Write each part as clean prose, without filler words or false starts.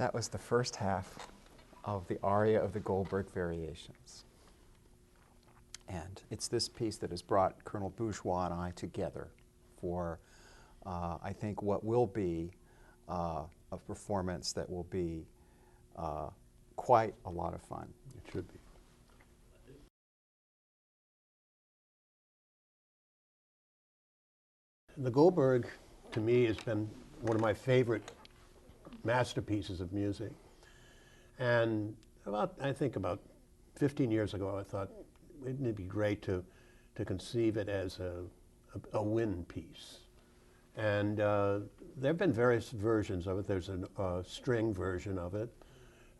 That was the first half of the aria of the Goldberg Variations. And it's this piece that has brought Colonel Bourgeois and I together for, I think, what will be a performance that will be quite a lot of fun. It should be. The Goldberg, to me, has been one of my favorite masterpieces of music. And I think about 15 years ago, I thought wouldn't it be great to conceive it as a wind piece. And there have been various versions of it. There's a string version of it.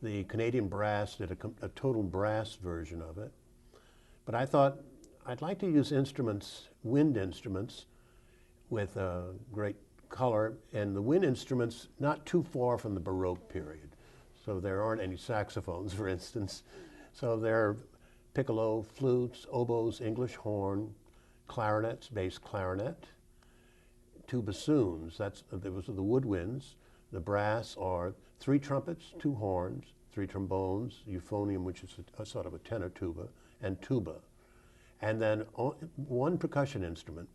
The Canadian brass did a total brass version of it. But I thought I'd like to use instruments, wind instruments, with great color, and the wind instruments not too far from the Baroque period. So there aren't any saxophones, for instance. So there are piccolo, flutes, oboes, English horn, clarinets, bass clarinet, two bassoons, those are the woodwinds. The brass are 3 trumpets, 2 horns, 3 trombones, euphonium, which is a sort of a tenor tuba, and tuba. And then 1 percussion instrument.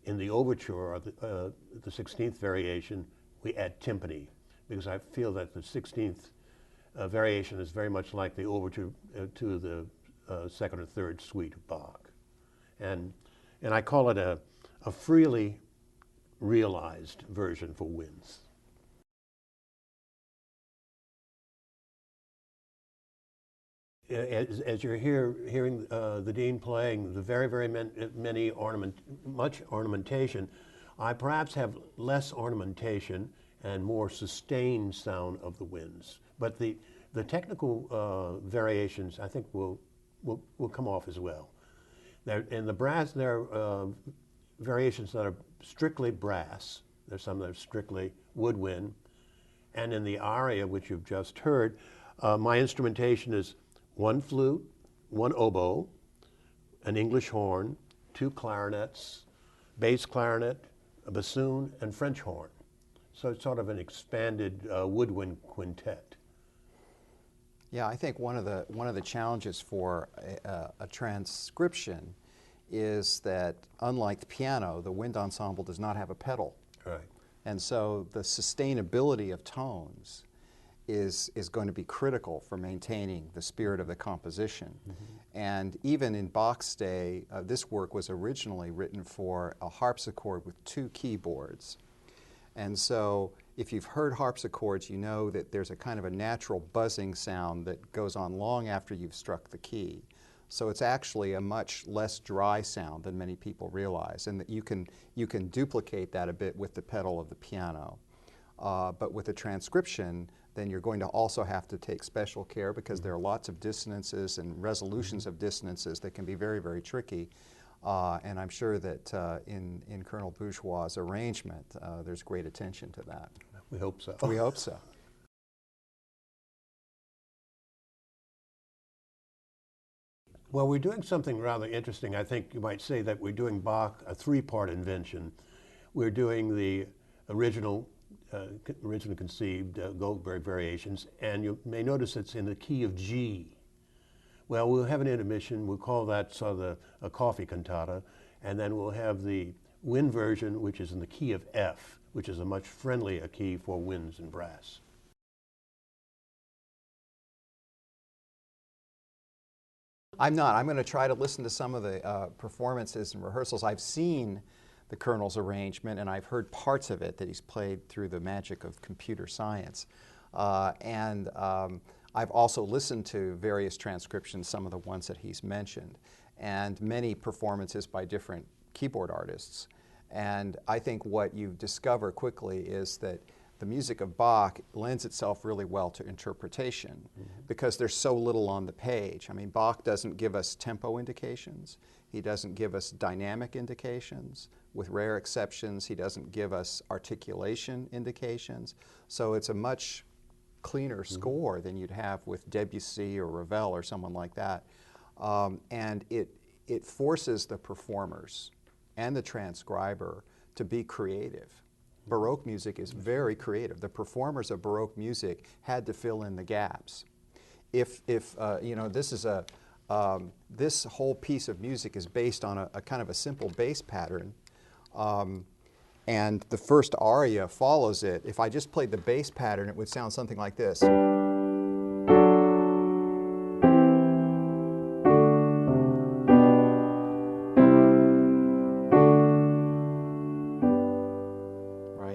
In the overture, or the 16th variation, we add timpani, because I feel that the 16th variation is very much like the overture to the 2nd or 3rd suite of Bach. And I call it a freely realized version for winds. As you're hearing the Dean playing the very much ornamentation, I perhaps have less ornamentation and more sustained sound of the winds. But the technical variations, I think, will come off as well. In the brass, there are variations that are strictly brass. There's some that are strictly woodwind. And in the aria, which you've just heard, my instrumentation is 1 flute, 1 oboe, an English horn, 2 clarinets, bass clarinet, a bassoon, and French horn. So it's sort of an expanded woodwind quintet. Yeah, I think one of the challenges for a transcription is that, unlike the piano, the wind ensemble does not have a pedal. Right. And so the sustainability of tones is going to be critical for maintaining the spirit of the composition. Mm-hmm. And even in Bach's day, this work was originally written for a harpsichord with 2 keyboards. And so if you've heard harpsichords, you know that there's a kind of a natural buzzing sound that goes on long after you've struck the key. So it's actually a much less dry sound than many people realize, and that you can duplicate that a bit with the pedal of the piano. But with a transcription, then you're going to also have to take special care, because there are lots of dissonances and resolutions of dissonances that can be very tricky. And I'm sure that in Colonel Bourgeois' arrangement, there's great attention to that. We hope so. We hope so. Well, we're doing something rather interesting. I think you might say that we're doing Bach a 3-part invention. We're doing the originally conceived Goldberg variations, and you may notice it's in the key of G. Well, we'll have an intermission. We'll call that sort of a coffee cantata, and then we'll have the wind version, which is in the key of F, which is a much friendlier key for winds and brass. I'm not. I'm going to try to listen to some of the performances and rehearsals. I've seen the Colonel's arrangement, and I've heard parts of it that he's played through the magic of computer science. I've also listened to various transcriptions, some of the ones that he's mentioned, and many performances by different keyboard artists. And I think what you discover quickly is that the music of Bach lends itself really well to interpretation, because there's so little on the page. I mean, Bach doesn't give us tempo indications. He doesn't give us dynamic indications. With rare exceptions, he doesn't give us articulation indications. So it's a much cleaner score than you'd have with Debussy or Ravel or someone like that. And it forces the performers and the transcriber to be creative. Baroque music is very creative. The performers of Baroque music had to fill in the gaps. If you know, this whole piece of music is based on a kind of a simple bass pattern, and the first aria follows it. If I just played the bass pattern, it would sound something like this.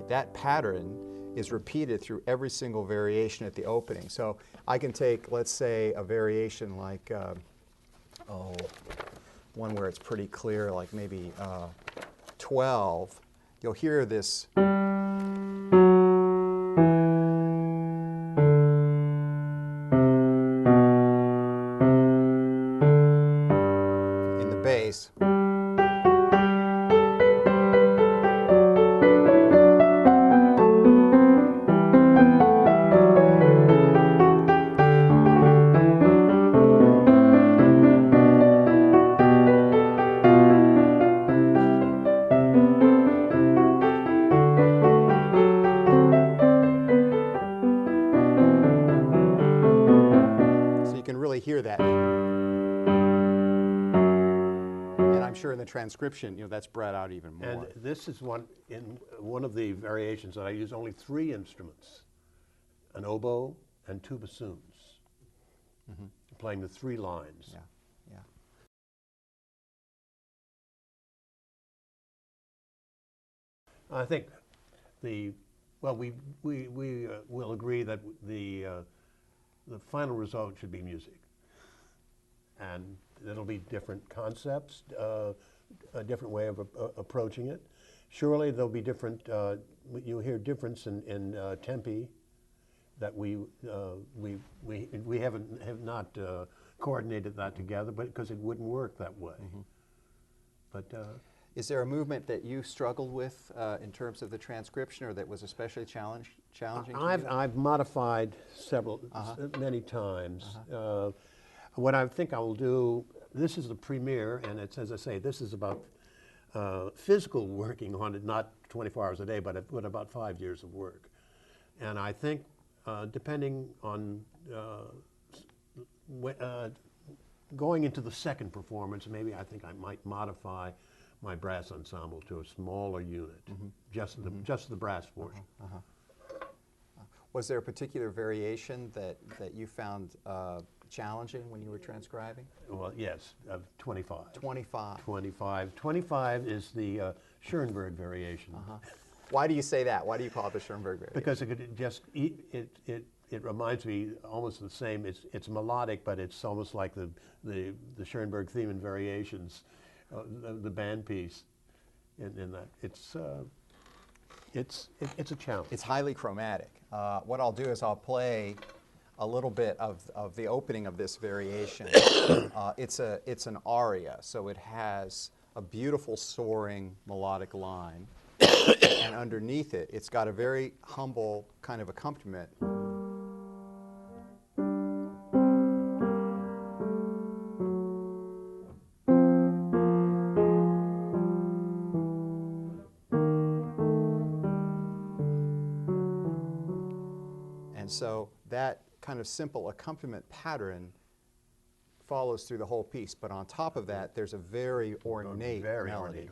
That pattern is repeated through every single variation at the opening. So I can take, let's say, a variation like, one where it's pretty clear, like maybe 12. You'll hear this. In the bass. Hear that, and I'm sure in the transcription, you know, that's brought out even more. And this is one of the variations that I use only 3 instruments: an oboe and 2 bassoons, playing the 3 lines. Yeah, yeah. I think we will agree that the final result should be music. And it'll be different concepts, a different way of approaching it. Surely there'll be different, you'll hear difference in tempi that we have not coordinated that together, but because it wouldn't work that way. But is there a movement that you struggled with in terms of the transcription, or that was especially challenging to you? I've modified many times. What I think I will do, this is the premiere, and it's, as I say, this is about physical working on it, not 24 hours a day, but about 5 years of work. And I think, depending on going into the second performance, maybe I think I might modify my brass ensemble to a smaller unit, just the brass portion. Was there a particular variation that you found challenging when you were transcribing? Well, yes, 25. 25. 25. 25 is the Schoenberg variation. Why do you say that? Why do you call it the Schoenberg variation? Because it reminds me almost the same. It's melodic, but it's almost like the Schoenberg theme and variations, the band piece. In that, it's a challenge. It's highly chromatic. What I'll do is I'll play a little bit of the opening of this variation. It's an aria, so it has a beautiful soaring melodic line, and underneath it, it's got a very humble kind of accompaniment. And so that kind of simple accompaniment pattern follows through the whole piece, but on top of that, there's a very ornate melody.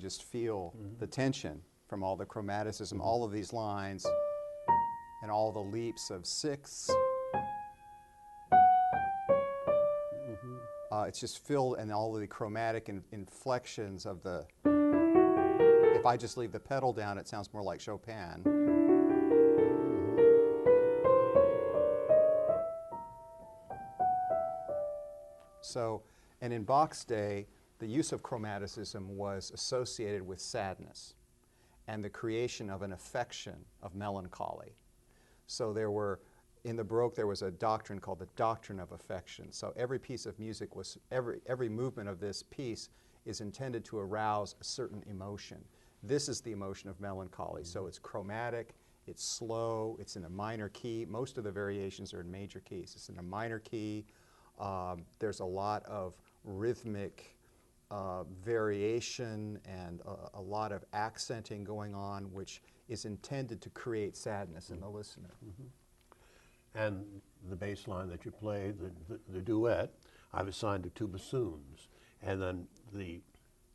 just feel the tension from all the chromaticism, all of these lines, and all the leaps of sixths. It's just filled, and all of the chromatic inflections of the, if I just leave the pedal down, it sounds more like Chopin. So, and in Bach's day, the use of chromaticism was associated with sadness and the creation of an affection of melancholy. So there were, in the Baroque, there was a doctrine called the doctrine of affection. So every piece of music was, every movement of this piece is intended to arouse a certain emotion. This is the emotion of melancholy. So it's chromatic, it's slow, it's in a minor key. Most of the variations are in major keys. It's in a minor key. There's a lot of rhythmic variation and a lot of accenting going on, which is intended to create sadness in the listener. And the bass line that you play, the duet, I've assigned to two bassoons. And then the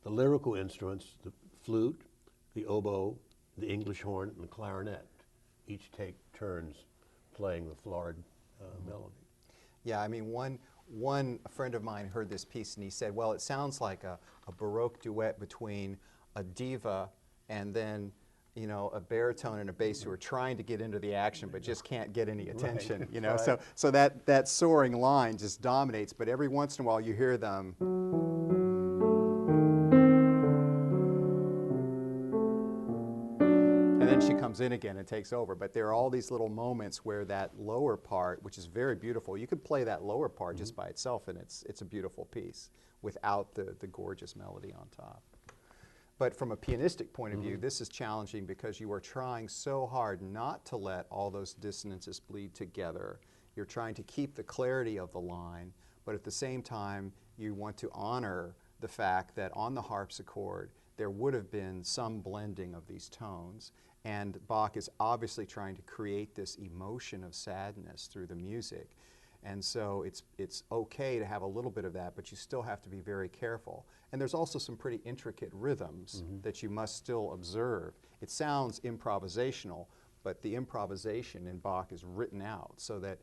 lyrical instruments, the flute, the oboe, the English horn, and the clarinet, each take turns playing the florid melody. Yeah, I mean, one friend of mine heard this piece and he said, well, it sounds like a Baroque duet between a diva and then, you know, a baritone and a bass who are trying to get into the action but just can't get any attention, Right. you know. Right. So that soaring line just dominates, but every once in a while you hear them. And then she comes in again and takes over. But there are all these little moments where that lower part, which is very beautiful, you could play that lower part just by itself and it's a beautiful piece without the gorgeous melody on top. But from a pianistic point of view, this is challenging because you are trying so hard not to let all those dissonances bleed together. You're trying to keep the clarity of the line, but at the same time, you want to honor the fact that on the harpsichord, there would have been some blending of these tones. And Bach is obviously trying to create this emotion of sadness through the music. And so it's okay to have a little bit of that, but you still have to be very careful. And there's also some pretty intricate rhythms that you must still observe. It sounds improvisational, but the improvisation in Bach is written out so that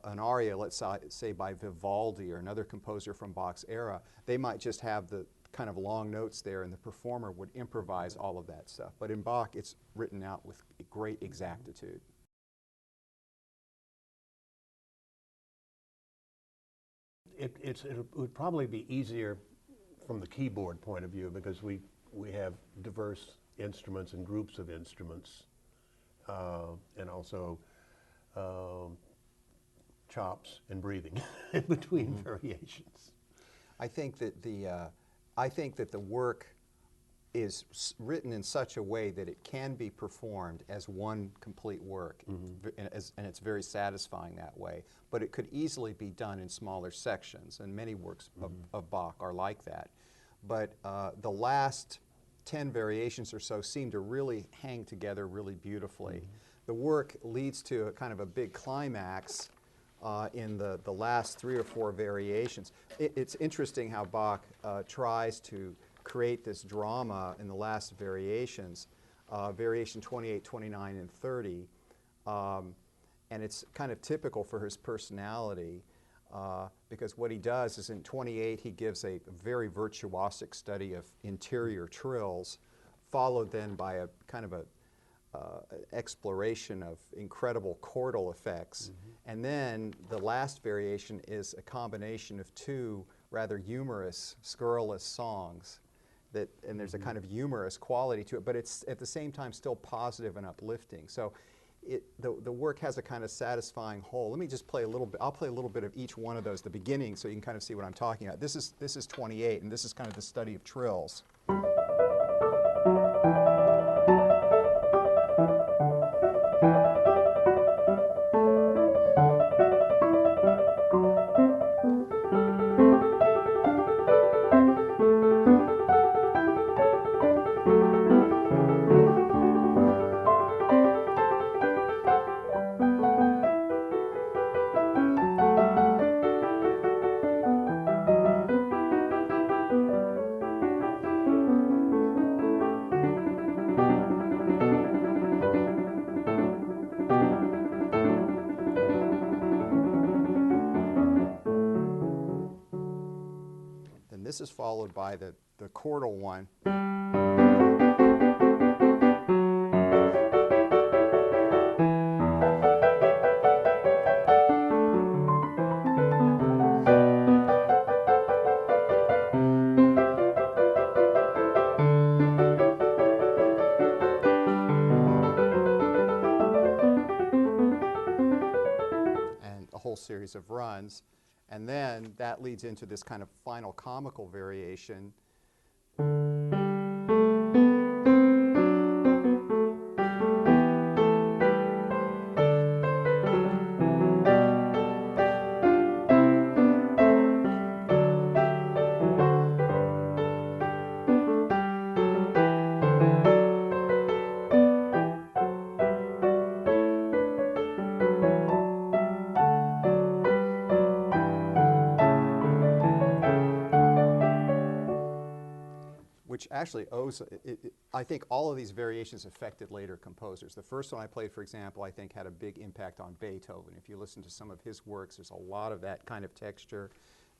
an aria, let's say by Vivaldi or another composer from Bach's era, they might just have the kind of long notes there and the performer would improvise all of that stuff. But in Bach, it's written out with great exactitude. It would probably be easier from the keyboard point of view because we have diverse instruments and groups of instruments and also chops and breathing in between variations. I think that the work is written in such a way that it can be performed as one complete work, and it's very satisfying that way. But it could easily be done in smaller sections, and many works of Bach are like that. But the last 10 variations or so seem to really hang together really beautifully. The work leads to a kind of a big climax in the last 3 or 4 variations. It's interesting how Bach tries to create this drama in the last variations, variation 28, 29, and 30. And it's kind of typical for his personality because what he does is in 28 he gives a very virtuosic study of interior trills, followed then by a kind of exploration of incredible chordal effects. And then the last variation is a combination of 2 rather humorous, scurrilous songs. And there's a kind of humorous quality to it, but it's at the same time still positive and uplifting. So the work has a kind of satisfying whole. Let me just play a little bit. I'll play a little bit of each one of those, the beginning, so you can kind of see what I'm talking about. This is 28, and this is kind of the study of trills. this is followed by the chordal one. Series of runs, and then that leads into this kind of final comical variation. Which actually owes, I think all of these variations affected later composers. The first one I played, for example, I think had a big impact on Beethoven. If you listen to some of his works, there's a lot of that kind of texture.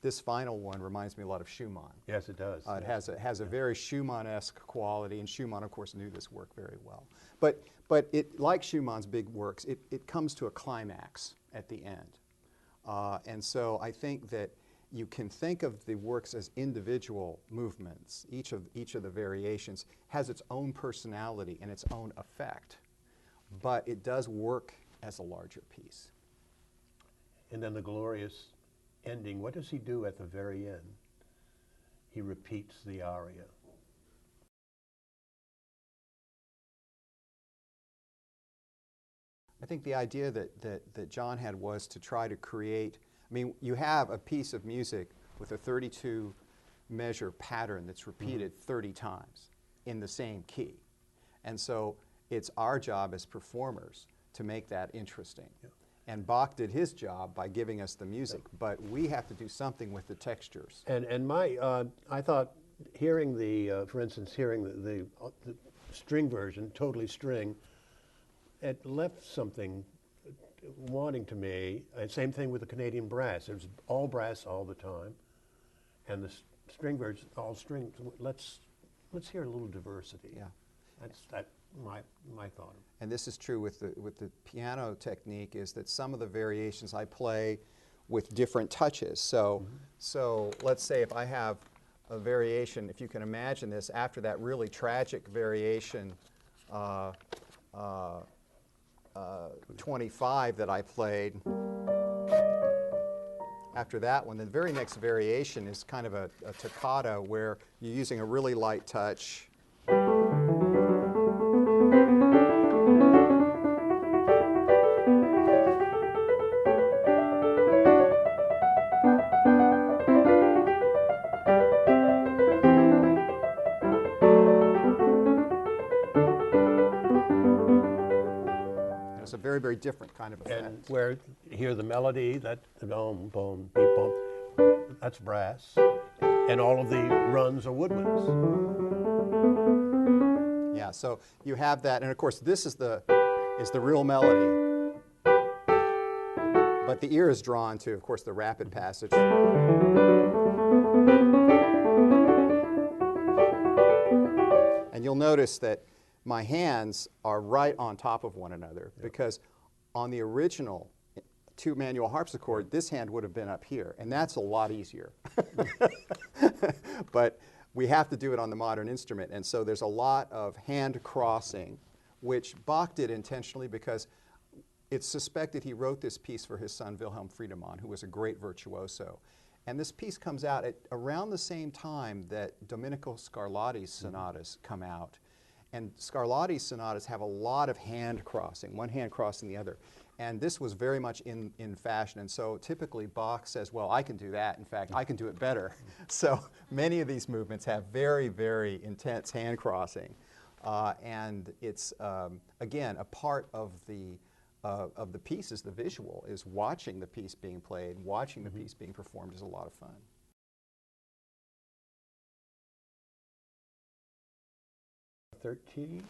This final one reminds me a lot of Schumann. Yes, it does. It has a very Schumann-esque quality, and Schumann, of course, knew this work very well. But like Schumann's big works, it comes to a climax at the end. And so I think that you can think of the works as individual movements. Each of the variations has its own personality and its own effect, but it does work as a larger piece. And then the glorious ending, what does he do at the very end? He repeats the aria. I think the idea that John had was to try to create, I mean, you have a piece of music with a 32 measure pattern that's repeated 30 times in the same key. And so it's our job as performers to make that interesting. Yeah. And Bach did his job by giving us the music, but we have to do something with the textures. And my, I thought hearing the, for instance, hearing the string version, totally string, it left something wanting to me. And same thing with the Canadian brass. It was all brass all the time, and the string version all strings. Let's hear a little diversity. Yeah, that's my thought. And this is true with the piano technique. Is that some of the variations I play with different touches. So so let's say if I have a variation, if you can imagine this, after that really tragic variation. 25 that I played. After that one, the very next variation is kind of a toccata where you're using a really light touch. It's a very, very different kind of effect. And where you hear the melody, that boom, boom, beep, boom, that's brass. And all of the runs are woodwinds. Yeah, so you have that, and of course this is the real melody. But the ear is drawn to, of course, the rapid passage. And you'll notice that my hands are right on top of one another, because on the original two manual harpsichord, this hand would have been up here, and that's a lot easier. But we have to do it on the modern instrument, and so there's a lot of hand crossing, which Bach did intentionally because it's suspected he wrote this piece for his son Wilhelm Friedemann, who was a great virtuoso. And this piece comes out at around the same time that Domenico Scarlatti's sonatas come out. And Scarlatti's sonatas have a lot of hand crossing, one hand crossing the other. And this was very much in fashion. And so typically Bach says, well, I can do that. In fact, I can do it better. So many of these movements have very, very intense hand crossing. And it's, again, a part of the piece is the visual, is watching the piece being played, watching the piece being performed is a lot of fun. Thirteen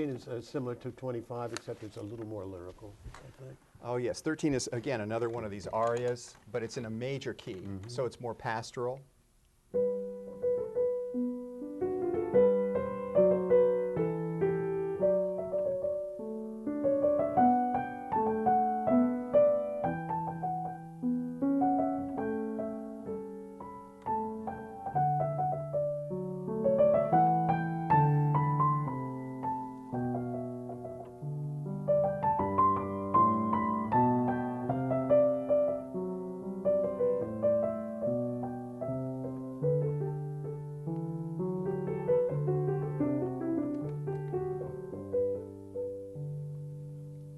is similar to 25, except it's a little more lyrical, I think. Oh yes, 13 is, again, another one of these arias, but it's in a major key, so it's more pastoral.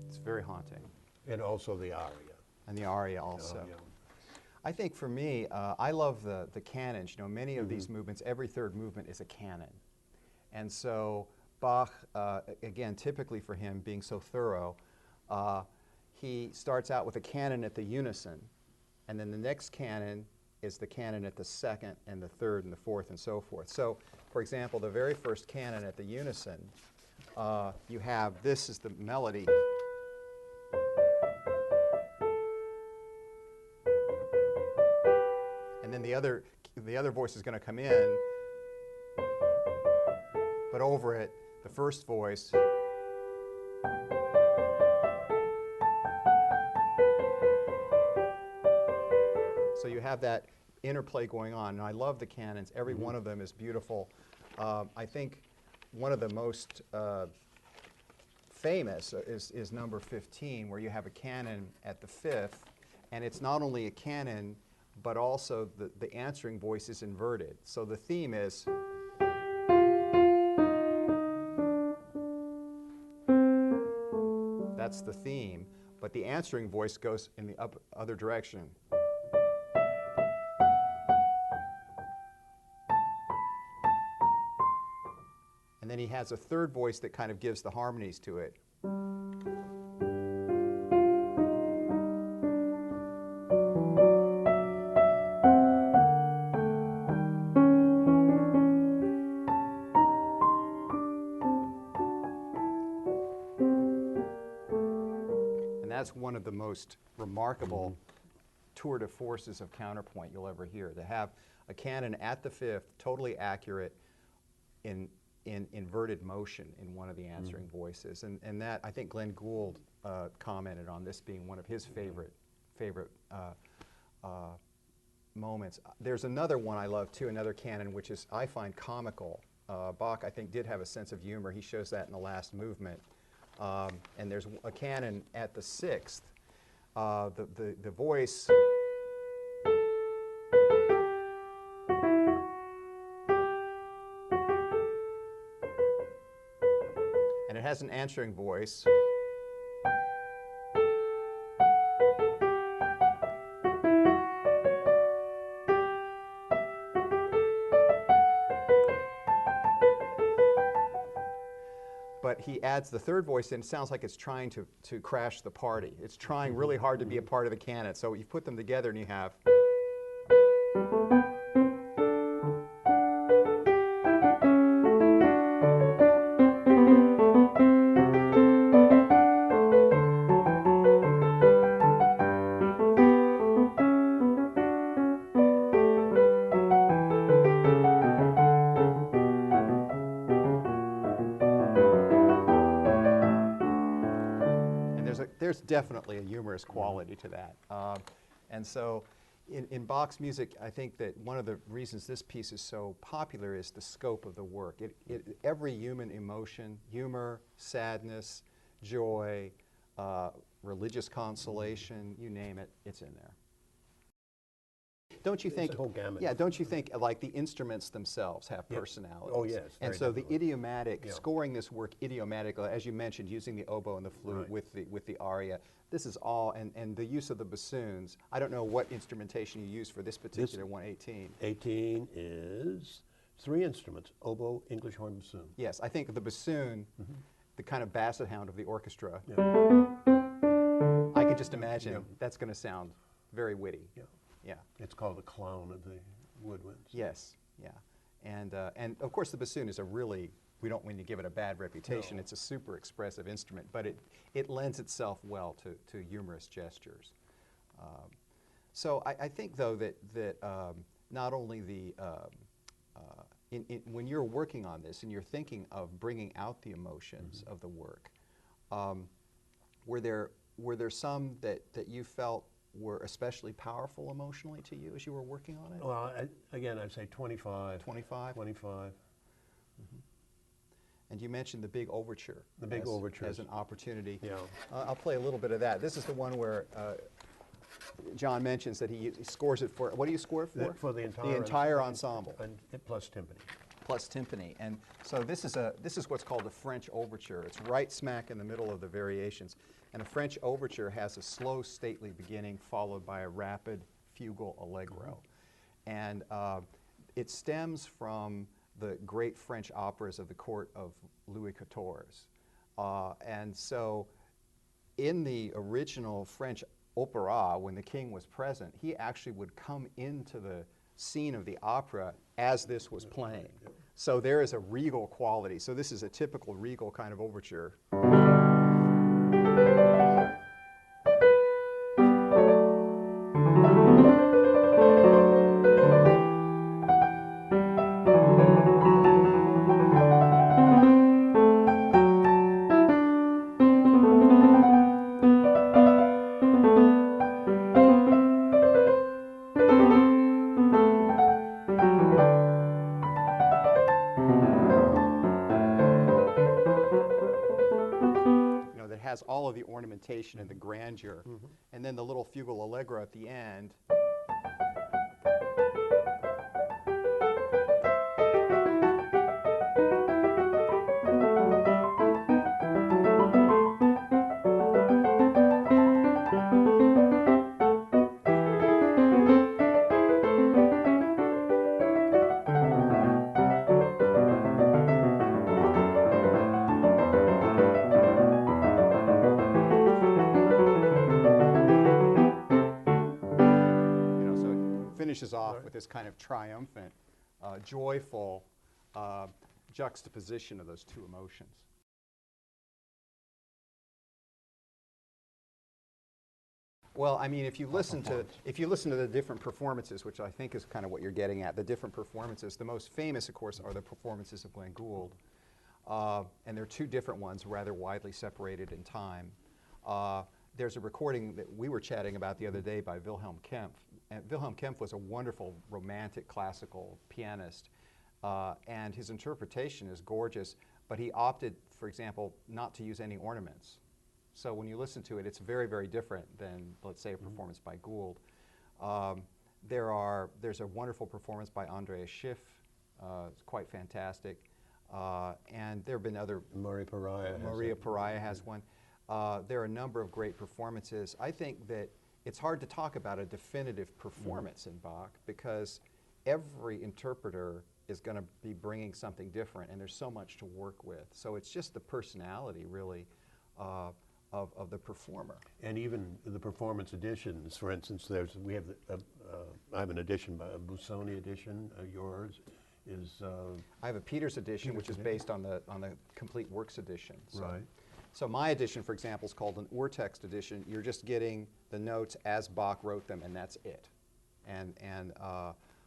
It's very haunting. And also the aria. And the aria also. Yeah. I think for me, I love the canons. You know, many of these movements, every third movement is a canon. And so Bach, again, typically for him, being so thorough, he starts out with a canon at the unison, and then the next canon is the canon at the second and the third and the fourth and so forth. So, for example, the very first canon at the unison, you have, this is the melody. And then the other voice is going to come in, but over it, the first voice. So you have that interplay going on, and I love the canons. Every one of them is beautiful. I think one of the most famous is number 15, where you have a canon at the fifth, and it's not only a canon, but also the answering voice is inverted. So the theme is, that's the theme, but the answering voice goes in the other direction. And then he has a third voice that kind of gives the harmonies to it. And that's one of the most remarkable tour de forces of counterpoint you'll ever hear, to have a canon at the fifth, totally accurate in inverted motion in one of the answering voices. And that, I think Glenn Gould commented on this being one of his favorite moments. There's another one I love too, another canon, which is, I find comical. Bach, I think, did have a sense of humor. He shows that in the last movement. And there's a canon at the sixth. The voice, and it has an answering voice. But he adds the third voice in. It sounds like it's trying to crash the party. It's trying really hard to be a part of the canon. So you put them together and you have. There's definitely a humorous quality to that. And so in Bach's music, I think that one of the reasons this piece is so popular is the scope of the work. Every human emotion, humor, sadness, joy, religious consolation, you name it, it's in there. Don't you think? It's a whole gamut. Yeah, don't you think like the instruments themselves have personalities? Oh yes. And so definitely. the idiomatic, scoring this work idiomatically, as you mentioned, using the oboe and the flute with the aria. This is all, and the use of the bassoons. I don't know what instrumentation you use for this particular 118. 18 is 3 instruments: oboe, English horn, bassoon. Yes, I think the bassoon, the kind of basset hound of the orchestra. Yeah. I can just imagine that's going to sound very witty. Yeah. Yeah. It's called the clown of the woodwinds. Yes. Yeah. And of course the bassoon is a really, we don't mean to give it a bad reputation. No. It's a super expressive instrument, but it lends itself well to humorous gestures. So I think though that not only the when you're working on this and you're thinking of bringing out the emotions of the work, were there some that you felt were especially powerful emotionally to you as you were working on it? Well, again, I'd say 25. 25? 25. And you mentioned the big overture. The big overture. As an opportunity. Yeah. I'll play a little bit of that. This is the one where John mentions that he scores it for, what do you score it for? For the entire ensemble. And plus timpani. Plus timpani. And so this is what's called a French overture. It's right smack in the middle of the variations. And a French overture has a slow, stately beginning followed by a rapid fugal allegro. And it stems from the great French operas of the court of Louis XIV. And so in the original French opera, when the king was present, he actually would come into the scene of the opera as this was playing. So there is a regal quality. So this is a typical regal kind of overture. Has all of the ornamentation and the grandeur, and then the little fugal allegro at the end. Finishes off with this kind of triumphant, joyful juxtaposition of those two emotions. Well, I mean, if you listen to the different performances, which I think is kind of what you're getting at, the different performances, the most famous, of course, are the performances of Glenn Gould, and there are two different ones, rather widely separated in time. There's a recording that we were chatting about the other day by Wilhelm Kempff. And Wilhelm Kempff was a wonderful romantic classical pianist, and his interpretation is gorgeous, but he opted, for example, not to use any ornaments. So when you listen to it, it's very, very different than, let's say, a performance by Gould. There's a wonderful performance by Andreas Schiff. It's quite fantastic. And there have been other... Maria Pariah has one. There are a number of great performances. I think that it's hard to talk about a definitive performance in Bach because every interpreter is going to be bringing something different, and there's so much to work with. So it's just the personality, really, of the performer. And even the performance editions, for instance, I have an edition, a Busoni edition. Yours is... I have a Peters edition, which is based on the Complete Works edition. So. Right. So my edition, for example, is called an Urtext edition. You're just getting the notes as Bach wrote them, and that's it. And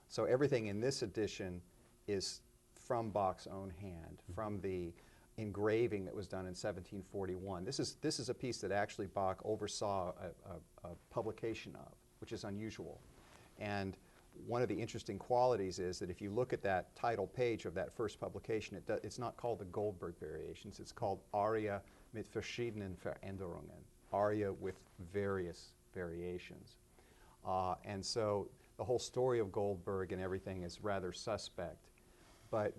so everything in this edition is from Bach's own hand, from the engraving that was done in 1741. This is a piece that actually Bach oversaw a publication of, which is unusual. And one of the interesting qualities is that if you look at that title page of that first publication, it's not called the Goldberg variations. It's called Aria mit verschiedenen Veränderungen, aria with various variations. And so the whole story of Goldberg and everything is rather suspect. But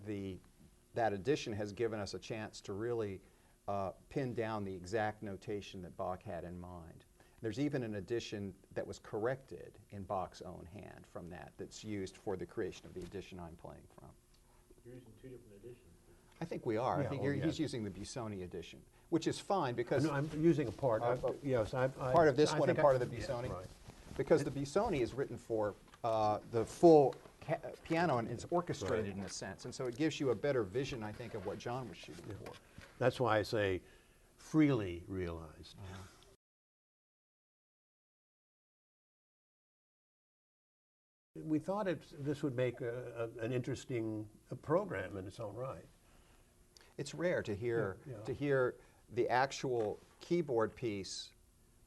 that edition has given us a chance to really pin down the exact notation that Bach had in mind. There's even an edition that was corrected in Bach's own hand from that's used for the creation of the edition I'm playing from. You're using two different editions. I think we are. Yeah, I think yes. he's using the Busoni edition, which is fine because... No, I'm using a part. Yes, part of this one and part of the Busoni. Yeah, right. Because the Busoni is written for the full piano and it's orchestrated in a sense. And so it gives you a better vision, I think, of what John was shooting for. That's why I say freely realized. we thought this would make an interesting program in its own right. It's rare to hear Yeah, yeah. to hear the actual keyboard piece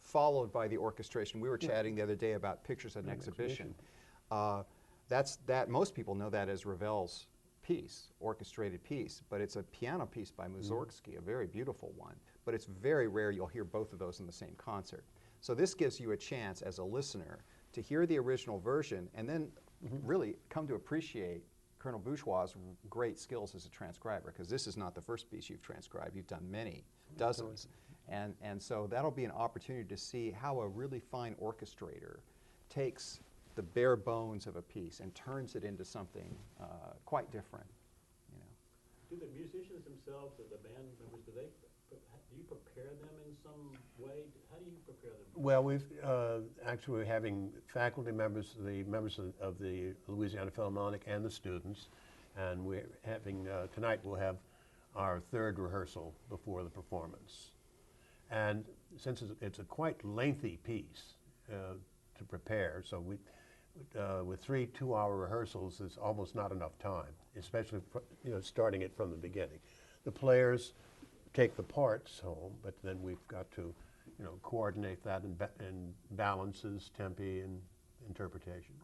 followed by the orchestration. We were chatting the other day about Pictures at an Exhibition. That most people know that as Ravel's piece, orchestrated piece, but it's a piano piece by Mussorgsky, a very beautiful one. But it's very rare you'll hear both of those in the same concert. So this gives you a chance as a listener to hear the original version and then really come to appreciate Colonel Bourgeois' great skills as a transcriber, because this is not the first piece you've transcribed. You've done many, dozens. And so that'll be an opportunity to see how a really fine orchestrator takes the bare bones of a piece and turns it into something quite different. You know. Do the musicians themselves, or the band members, do you prepare them in some way? How do you prepare them? Well, we're having faculty members, the members of the Louisiana Philharmonic and the students, and we're having, tonight we'll have our third rehearsal before the performance. And since it's a quite lengthy piece to prepare, so with 3 2-hour rehearsals, there's almost not enough time, especially starting it from the beginning. The players take the parts home, but then we've got to coordinate that in balances, tempi, and interpretation.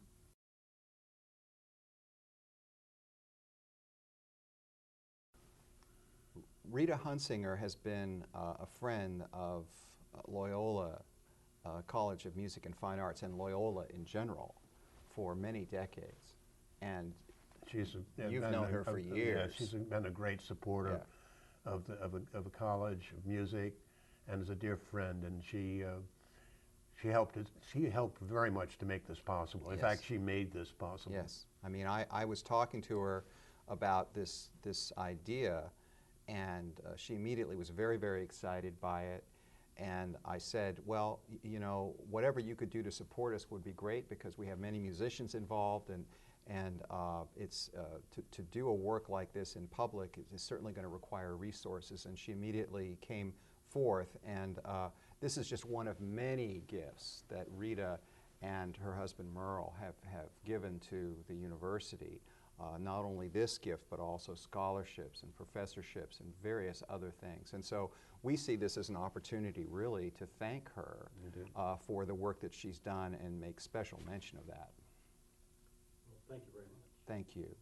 Rita Hunsinger has been a friend of Loyola College of Music and Fine Arts and Loyola in general for many decades. And you've known her for years. Yeah, she's been a great supporter of a college of music, and is a dear friend. And she helped very much to make this possible. In fact, she made this possible. Yes, I mean, I was talking to her about this idea, and she immediately was very, very excited by it. And I said, well, whatever you could do to support us would be great, because we have many musicians involved, and it's to do a work like this in public is certainly going to require resources. And she immediately came forth, and this is just one of many gifts that Rita and her husband Merle have given to the university. Not only this gift, but also scholarships and professorships and various other things. And so we see this as an opportunity really to thank her for the work that she's done and make special mention of that. Well, thank you very much. Thank you.